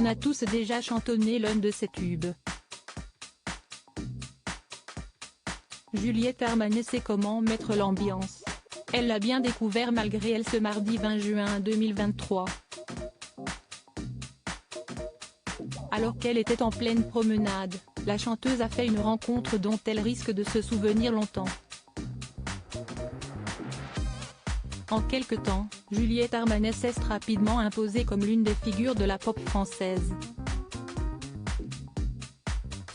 On a tous déjà chantonné l'un de ces tubes. Juliette Armanet sait comment mettre l'ambiance. Elle l'a bien découvert malgré elle ce mardi 20 juin 2023. Alors qu'elle était en pleine promenade, la chanteuse a fait une rencontre dont elle risque de se souvenir longtemps. En quelque temps, Juliette Armanet s'est rapidement imposée comme l'une des figures de la pop française.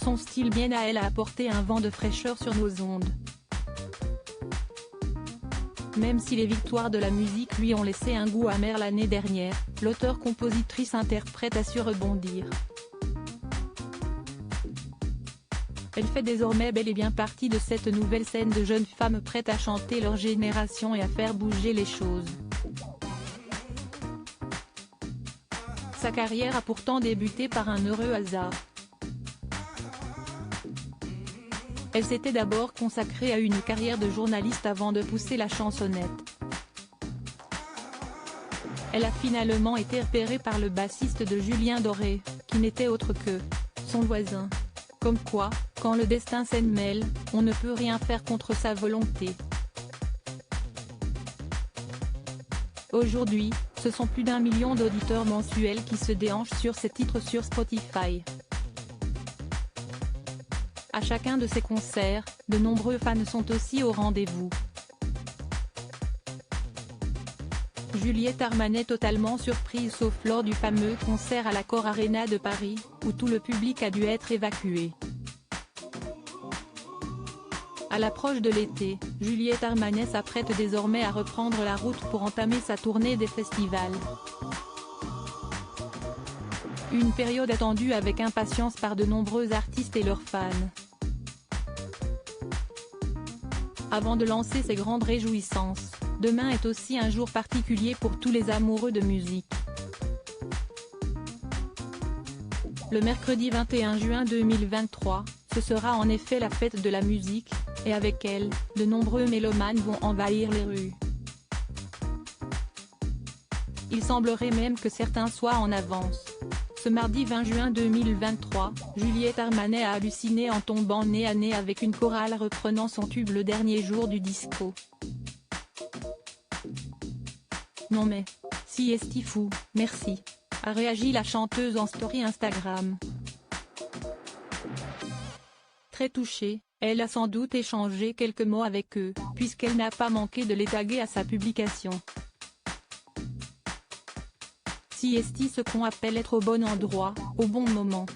Son style bien à elle a apporté un vent de fraîcheur sur nos ondes. Même si les victoires de la musique lui ont laissé un goût amer l'année dernière, l'auteure-compositrice-interprète a su rebondir. Elle fait désormais bel et bien partie de cette nouvelle scène de jeunes femmes prêtes à chanter leur génération et à faire bouger les choses. Sa carrière a pourtant débuté par un heureux hasard. Elle s'était d'abord consacrée à une carrière de journaliste avant de pousser la chansonnette. Elle a finalement été repérée par le bassiste de Julien Doré, qui n'était autre que son voisin. Comme quoi, quand le destin s'en mêle, on ne peut rien faire contre sa volonté. Aujourd'hui, ce sont plus d'1 million d'auditeurs mensuels qui se déhanchent sur ses titres sur Spotify. À chacun de ses concerts, de nombreux fans sont aussi au rendez-vous. Juliette Armanet totalement surprise sauf lors du fameux concert à l'Accor Arena de Paris, où tout le public a dû être évacué. À l'approche de l'été, Juliette Armanet s'apprête désormais à reprendre la route pour entamer sa tournée des festivals. Une période attendue avec impatience par de nombreux artistes et leurs fans. Avant de lancer ses grandes réjouissances, demain est aussi un jour particulier pour tous les amoureux de musique. Le mercredi 21 juin 2023, ce sera en effet la fête de la musique, et avec elle, de nombreux mélomanes vont envahir les rues. Il semblerait même que certains soient en avance. Ce mardi 20 juin 2023, Juliette Armanet a halluciné en tombant nez à nez avec une chorale reprenant son tube Le Dernier Jour du disco. Non mais, si est-ce fou, merci, a réagi la chanteuse en story Instagram. Très touchée, elle a sans doute échangé quelques mots avec eux, puisqu'elle n'a pas manqué de les taguer à sa publication. Si est ce qu'on appelle être au bon endroit, au bon moment.